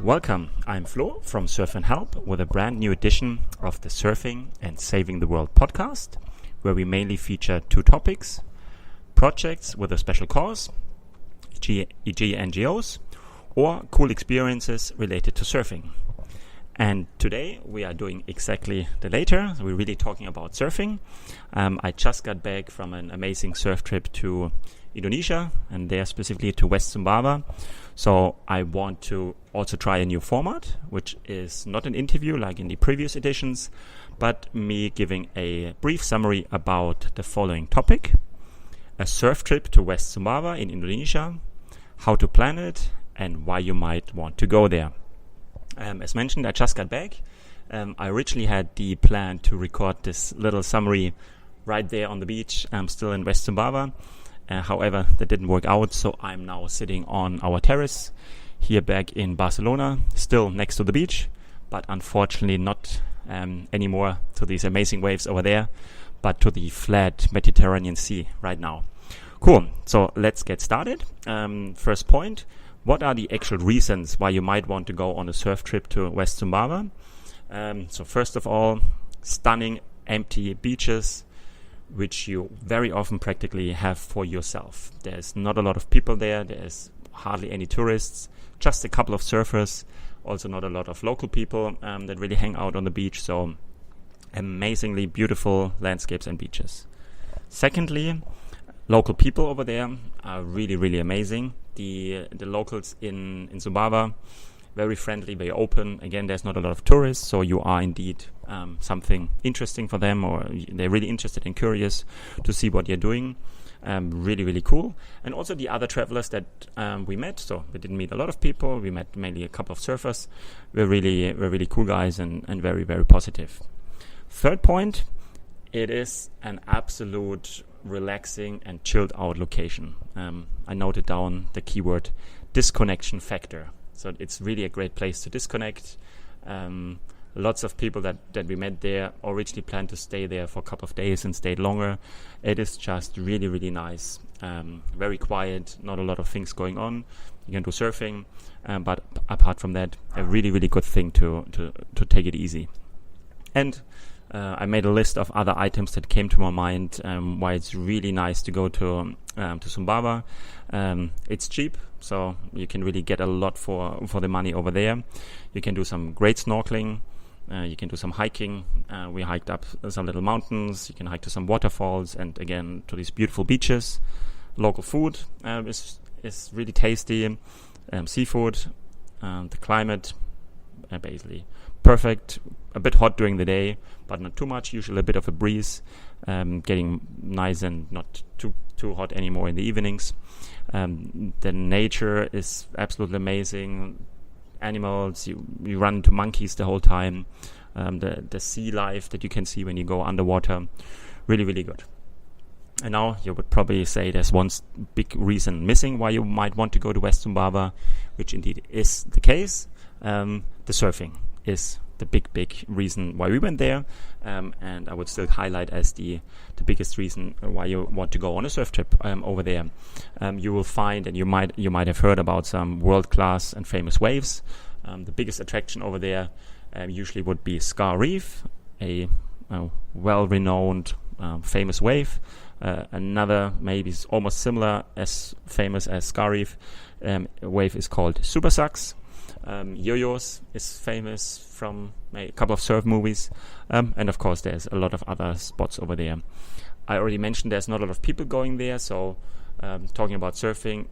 Welcome, I'm Flo from Surf and Help with a brand new edition of the Surfing and Saving the World podcast, where we mainly feature two topics: projects with a special cause, e.g. NGOs, or cool experiences related to surfing. And today we are doing exactly the latter. We're really talking about surfing. I just got back from an amazing surf trip to Indonesia, and there specifically to West Sumbawa. So I want to also try a new format, which is not an interview like in the previous editions, but me giving a brief summary about the following topic: a surf trip to West Sumbawa in Indonesia, how to plan it, and why you might want to go there. As mentioned, I just got back. I originally had the plan to record this little summary right there on the beach, still in West Sumbawa. However, that didn't work out, so I'm now sitting on our terrace here back in Barcelona, still next to the beach, but unfortunately not anymore to these amazing waves over there, but to the flat Mediterranean Sea right now. Cool, so let's get started. First point: what are the actual reasons why you might want to go on a surf trip to West Sumbawa? So first of all, stunning empty beaches, which you very often practically have for yourself. There's not a lot of people there, there's hardly any tourists, just a couple of surfers, also not a lot of local people that really hang out on the beach, so amazingly beautiful landscapes and beaches. Secondly, local people over there are really, really amazing. The locals in Sumbawa, very friendly, very open. Again, there's not a lot of tourists, so you are indeed something interesting for them, or they're really interested and curious to see what you're doing. Really, really cool. And also the other travelers that we met, so we didn't meet a lot of people, we met mainly a couple of surfers. We're really cool guys and very, very positive. Third point, it is an absolute relaxing and chilled out location. I noted down the keyword disconnection factor. So it's really a great place to disconnect. Lots of people that we met there originally planned to stay there for a couple of days and stayed longer. It is just really, really nice. Very quiet, not a lot of things going on. You can do surfing, but apart from that, a really, really good thing to take it easy. And I made a list of other items that came to my mind why it's really nice to go to Sumbawa. It's cheap, so you can really get a lot for the money over there. You can do some great snorkeling. You can do some hiking. We hiked up some little mountains. You can hike to some waterfalls, and again to these beautiful beaches. Local food is really tasty. Seafood, the climate, basically perfect. A bit hot during the day, but not too much. Usually a bit of a breeze, getting nice and not too hot anymore in the evenings. The nature is absolutely amazing. Animals, you run into monkeys the whole time. The sea life that you can see when you go underwater, really, really good. And now you would probably say there's one big reason missing why you might want to go to West Sumbawa, which indeed is the case. The surfing is the big reason why we went there, and I would still highlight as the biggest reason why you want to go on a surf trip over there. You will find, and you might have heard about some world-class and famous waves. The biggest attraction over there usually would be Scar Reef, a well-renowned famous wave. Another maybe almost similar as famous as Scar Reef wave is called Super Sucks. Yo-Yos is famous from a couple of surf movies, and of course there's a lot of other spots over there. I already mentioned there's not a lot of people going there, so talking about surfing,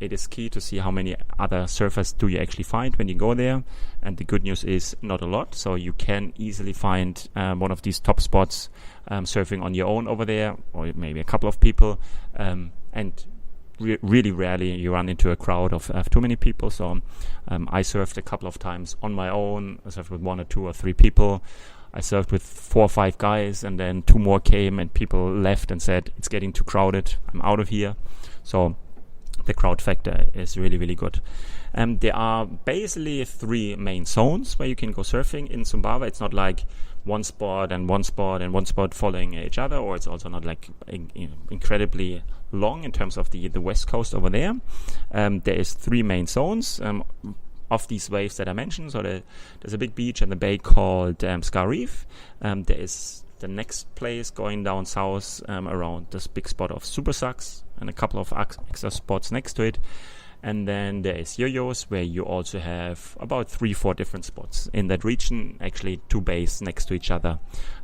it is key to see how many other surfers do you actually find when you go there. And the good news is not a lot, so you can easily find one of these top spots surfing on your own over there, or maybe a couple of people, and really rarely you run into a crowd of too many people. So I surfed a couple of times on my own. I surfed with 1 or 2 or 3 people. I surfed with 4 or 5 guys, and then 2 more came and people left and said, it's getting too crowded, I'm out of here. So the crowd factor is really, really good. There are basically 3 main zones where you can go surfing in Sumbawa. It's not like one spot and one spot and one spot following each other, or it's also not like incredibly long in terms of the west coast over there. There is 3 main zones. of these waves that I mentioned. So there's a big beach in the bay called Scar Reef. There is the next place going down south around this big spot of Super Sucks and a couple of extra spots next to it. And then there is Yo-Yos, where you also have about 3-4 different spots in that region, actually 2 bays next to each other,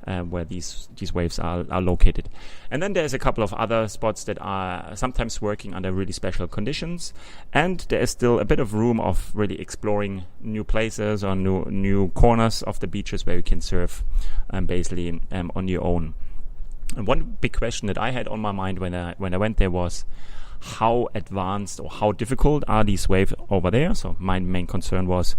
where these waves are located. And then there's a couple of other spots that are sometimes working under really special conditions. And there is still a bit of room of really exploring new places or new corners of the beaches where you can surf basically on your own. And one big question that I had on my mind when I went there was, how advanced or how difficult are these waves over there? So my main concern was,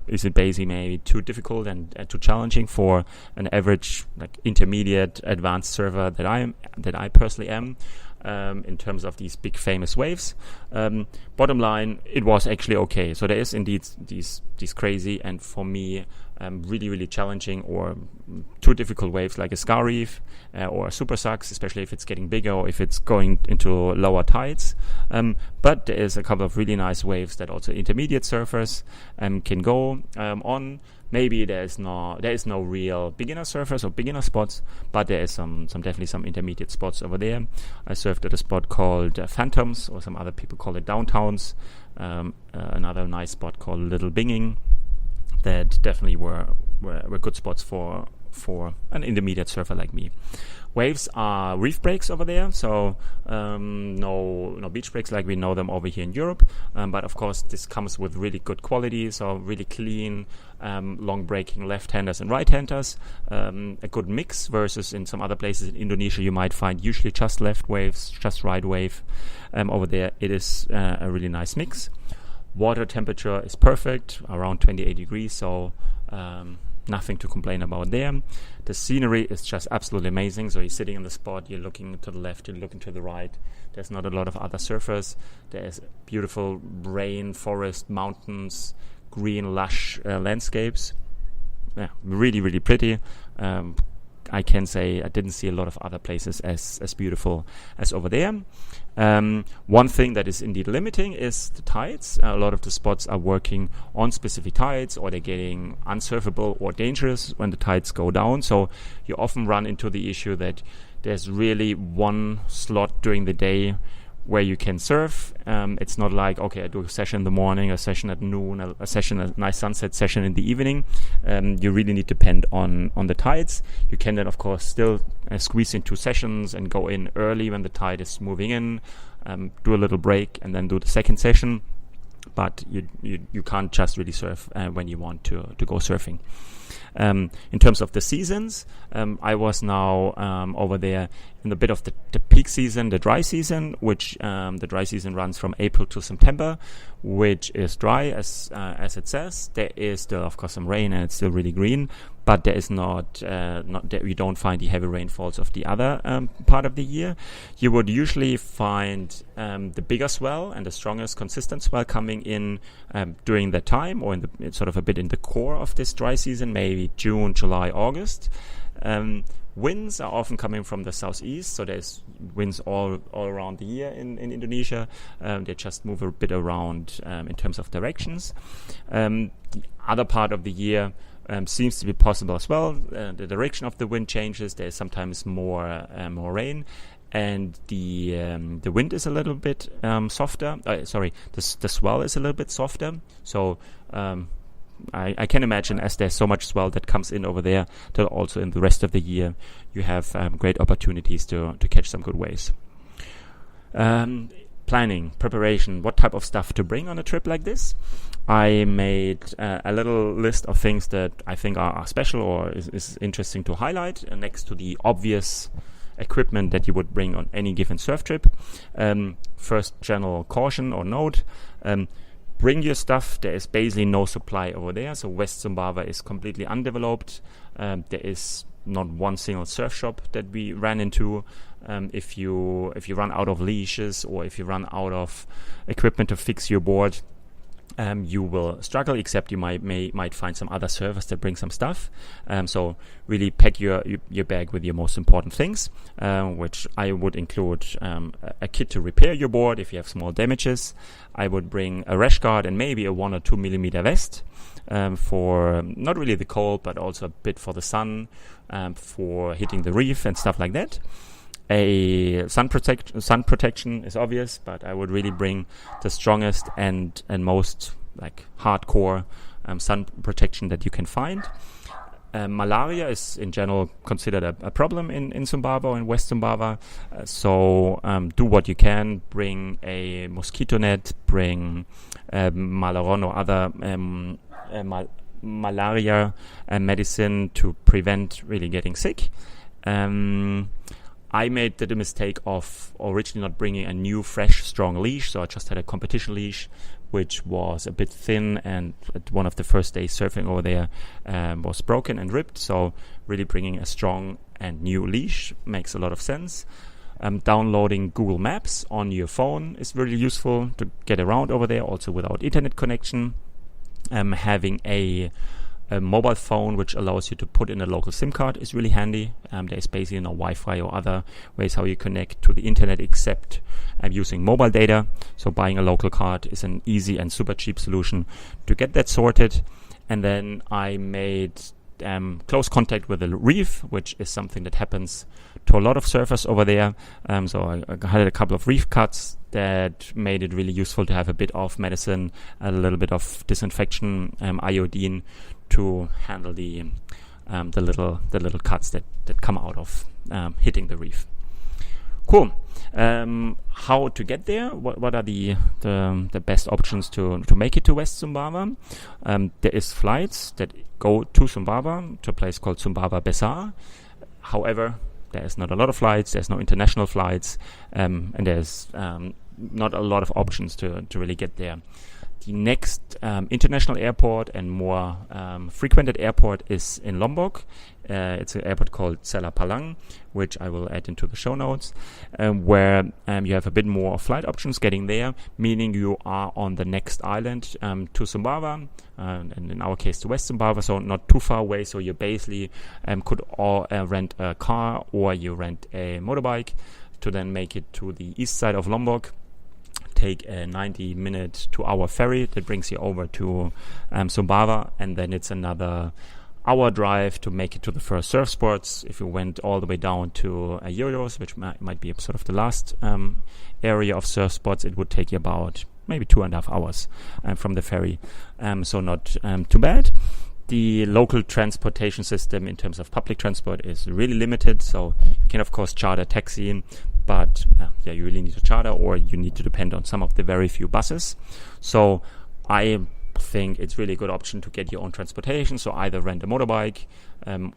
is it basically maybe too difficult and too challenging for an average, like intermediate advanced surfer that I personally am, in terms of these big famous waves. Bottom line, it was actually okay. So there is indeed these crazy and for me really, really challenging or too difficult waves like a Scar Reef or a Super Sucks, especially if it's getting bigger or if it's going into lower tides. But there is a couple of really nice waves that also intermediate surfers can go on. Maybe there is no real beginner surfers or beginner spots, but there is definitely some intermediate spots over there. I surfed at a spot called Phantoms, or some other people call it Downtowns. Another nice spot called Little Binging. That definitely were good spots for an intermediate surfer like me. Waves are reef breaks over there, so no beach breaks like we know them over here in Europe. But of course, this comes with really good quality, so really clean, long breaking left-handers and right-handers. A good mix versus in some other places in Indonesia, you might find usually just left waves, just right wave. Over there, it is a really nice mix. Water temperature is perfect, around 28 degrees, so nothing to complain about there. The scenery is just absolutely amazing. So you're sitting on the spot, you're looking to the left, you're looking to the right. There's not a lot of other surfers. There's beautiful rain, forest, mountains, green, lush landscapes. Yeah, really, really pretty. I can say I didn't see a lot of other places as beautiful as over there. One thing that is indeed limiting is the tides. A lot of the spots are working on specific tides, or they're getting unsurfable or dangerous when the tides go down. So you often run into the issue that there's really one slot during the day where you can surf. It's not like, okay, I do a session in the morning, a session at noon, a session, a nice sunset session in the evening. You really need to depend on the tides. You can then, of course, still squeeze in 2 sessions and go in early when the tide is moving in, do a little break, and then do the second session. But you can't just really surf when you want to go surfing. In terms of the seasons, I was now over there in a bit of the peak season, the dry season, which the dry season runs from April to September, which is dry as it says. There is still, of course, some rain and it's still really green, but there is not that we don't find the heavy rainfalls of the other part of the year. You would usually find the bigger swell and the strongest consistent swell coming in during that time, or in the sort of a bit in the core of this dry season, maybe June, July, August. Winds are often coming from the southeast, so there's winds all around the year in Indonesia. They just move a bit around in terms of directions. The other part of the year seems to be possible as well. The direction of the wind changes. There's sometimes more rain, and the wind is a little bit softer. The swell is a little bit softer. So I can imagine, as there's so much swell that comes in over there, that also in the rest of the year you have great opportunities to catch some good waves. Planning, preparation, what type of stuff to bring on a trip like this. I made a little list of things that I think are special or is interesting to highlight next to the obvious equipment that you would bring on any given surf trip. First general caution or note, bring your stuff. There is basically no supply over there. So West Sumbawa is completely undeveloped. There is not one single surf shop that we ran into. If you run out of leashes, or if you run out of equipment to fix your board, you will struggle, except you might find some other servers that bring some stuff. So really pack your bag with your most important things, which I would include a kit to repair your board if you have small damages. I would bring a rash guard and maybe a 1 or 2 millimeter vest for not really the cold, but also a bit for the sun, for hitting the reef and stuff like that. A sun protection is obvious, but I would really bring the strongest and most like hardcore sun protection that you can find. Malaria is in general considered a problem in Sumbawa or in West Sumbawa. So do what you can. Bring a mosquito net, bring Malaron or other malaria medicine to prevent really getting sick. I made the mistake of originally not bringing a new, fresh, strong leash, so I just had a competition leash, which was a bit thin, and at one of the first days surfing over there was broken and ripped, so really bringing a strong and new leash makes a lot of sense. Downloading Google Maps on your phone is really useful to get around over there, also without internet connection. Having a mobile phone which allows you to put in a local SIM card is really handy. There's basically no Wi-Fi or other ways how you connect to the internet except using mobile data. So buying a local card is an easy and super cheap solution to get that sorted. And then I made close contact with the reef, which is something that happens to a lot of surfers over there. So I had a couple of reef cuts that made it really useful to have a bit of medicine, a little bit of disinfection, iodine, to handle the little cuts that come out of hitting the reef. Cool. How to get there? What are the best options to make it to West Sumbawa? There is flights that go to Sumbawa, to a place called Sumbawa Besar. However, there's not a lot of flights. There's no international flights, and there's not a lot of options to really get there. The next international airport and more frequented airport is in Lombok. It's an airport called Sela Palang, which I will add into the show notes, where you have a bit more flight options getting there, meaning you are on the next island to Sumbawa, and in our case to West Sumbawa, so not too far away. So you basically could rent a car or you rent a motorbike to then make it to the east side of Lombok. Take a 90-minute to hour ferry that brings you over to Sumbawa, and then it's another hour drive to make it to the first surf spots. If you went all the way down to Yo-Yos, which might be sort of the last area of surf spots, it would take you about maybe 2.5 hours from the ferry, so not too bad. The local transportation system in terms of public transport is really limited, so you can of course charter a taxi, but you really need to charter, or you need to depend on some of the very few buses. So I think it's really a good option to get your own transportation, so either rent a motorbike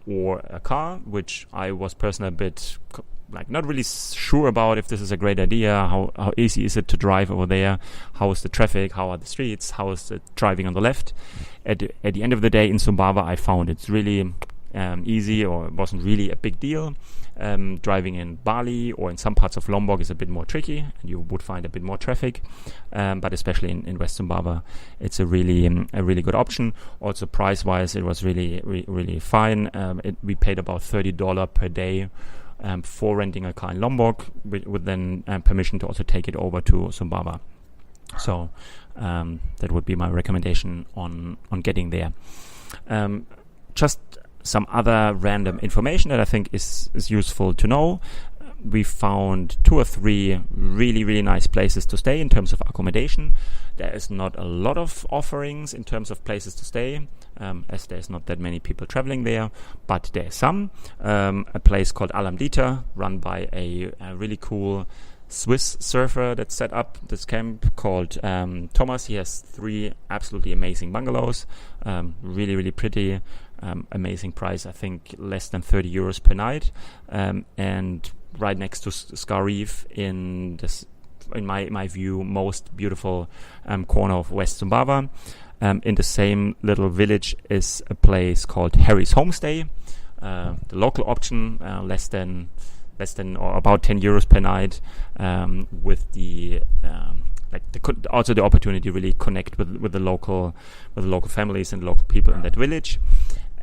or a car, which I was personally a bit not really sure about if this is a great idea. How easy is it to drive over there? How is the traffic? How are the streets? How is the driving on the left? At the end of the day in Sumbawa, I found it's really easy, or it wasn't really a big deal. Driving in Bali or in some parts of Lombok is a bit more tricky, and you would find a bit more traffic, but especially in West Sumbawa, it's a really good option. Also price wise, it was really fine. We paid about $30 per day for renting a car in Lombok, with then permission to also take it over to Sumbawa. So that would be my recommendation on getting there. Just some other random information that I think is useful to know. We found 2 or 3 really nice places to stay in terms of accommodation. There is not a lot of offerings in terms of places to stay, as there's not that many people traveling there, but there's some. A place called Alam Dita, run by a really cool Swiss surfer that set up this camp called Thomas. He has 3 absolutely amazing bungalows, really pretty. Amazing price, I think less than 30 euros per night, and right next to Scar Reef, in my view, most beautiful corner of West Sumbawa. In the same little village is a place called Harry's Homestay. The local option, less than or about 10 euros per night, with the also the opportunity to really connect with the local families and local people in that village.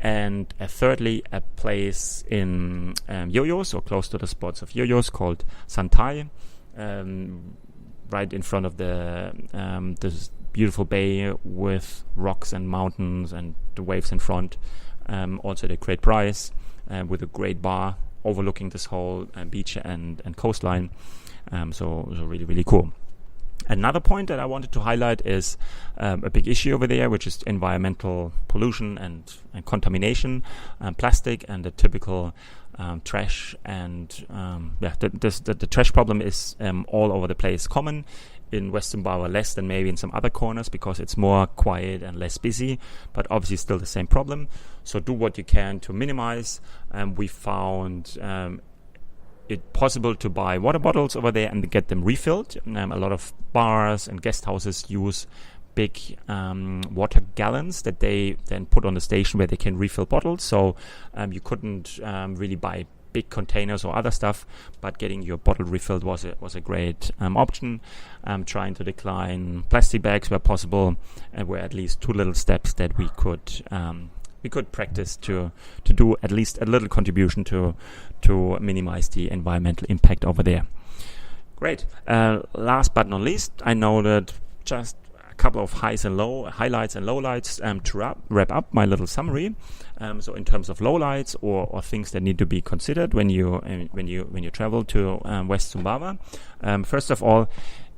And thirdly, a place in Yo-Yos, or close to the spots of Yo-Yos, called Santai, right in front of this beautiful bay with rocks and mountains and the waves in front. Also the great price with a great bar overlooking this whole beach and coastline. So really, really cool. Another point that I wanted to highlight is a big issue over there, which is environmental pollution and contamination, plastic and the typical trash. And the trash problem is all over the place common. In West Sumbawa less than maybe in some other corners because it's more quiet and less busy, but obviously still the same problem. So do what you can to minimize. We found it possible to buy water bottles over there and get them refilled. A lot of bars and guest houses use big water gallons that they then put on the station where they can refill bottles. So you couldn't really buy big containers or other stuff, but getting your bottle refilled was a great option. Trying to decline plastic bags where possible, and were at least two little steps that we could practice to do at least a little contribution to minimize the environmental impact over there. Great. Last but not least, I know that just a couple of highlights and lowlights to wrap up my little summary. So in terms of lowlights or things that need to be considered when you travel to West Sumbawa. First of all,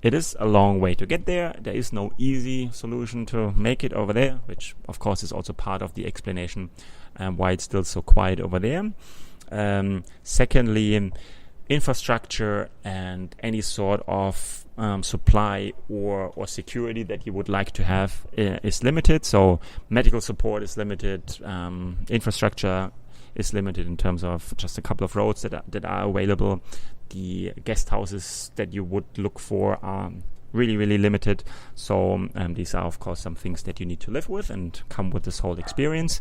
it is a long way to get there. There is no easy solution to make it over there, which of course is also part of the explanation why it's still so quiet over there. Secondly, infrastructure and any sort of supply or security that you would like to have is limited. So medical support is limited, infrastructure is limited in terms of just a couple of roads that are available. The guest houses that you would look for are really, really limited. So these are, of course, some things that you need to live with and come with this whole experience.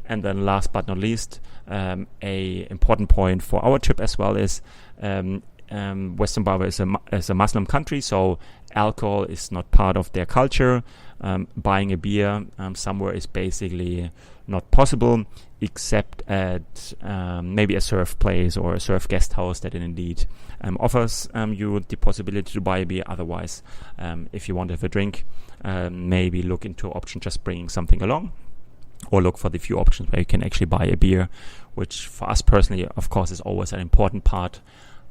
And then last but not least, a important point for our trip as well is West Sumbawa is a Muslim country, so alcohol is not part of their culture. Buying a beer somewhere is basically not possible, except at maybe a surf place or a surf guest house that indeed offers you the possibility to buy a beer. Otherwise, if you want to have a drink, maybe look into option just bringing something along, or look for the few options where you can actually buy a beer, which for us personally, of course, is always an important part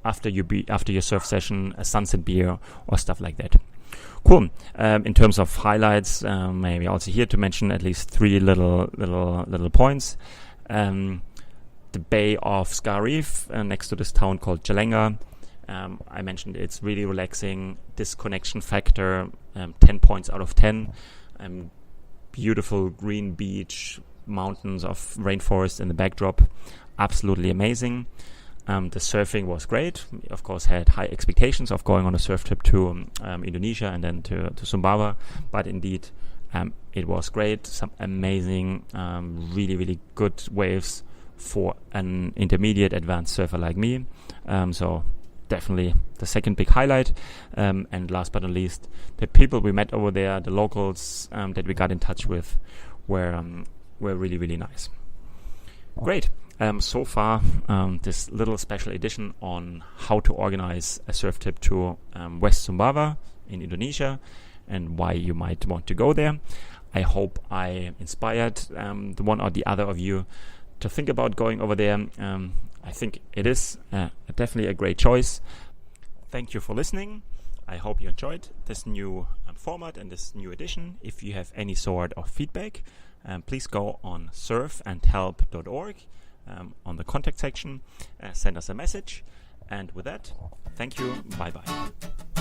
after your surf session, a sunset beer or stuff like that. Cool. In terms of highlights, maybe also here to mention at least three little points. The bay of Scar Reef next to this town called Jalenga. I mentioned it's really relaxing. Disconnection factor, 10 points out of 10. Beautiful green beach, mountains of rainforest in the backdrop. Absolutely amazing. The surfing was great. Of course, had high expectations of going on a surf trip to Indonesia and then to Sumbawa. But indeed, it was great. Some amazing, really, really good waves for an intermediate advanced surfer like me. So definitely the second big highlight. And last but not least, the people we met over there, the locals that we got in touch with, were really, really nice. Great. So far, this little special edition on how to organize a surf trip to West Sumbawa in Indonesia and why you might want to go there. I hope I inspired the one or the other of you to think about going over there. I think it is definitely a great choice. Thank you for listening. I hope you enjoyed this new format and this new edition. If you have any sort of feedback, please go on surfandhelp.org. On the contact section, send us a message. And with that, thank you. Bye-bye.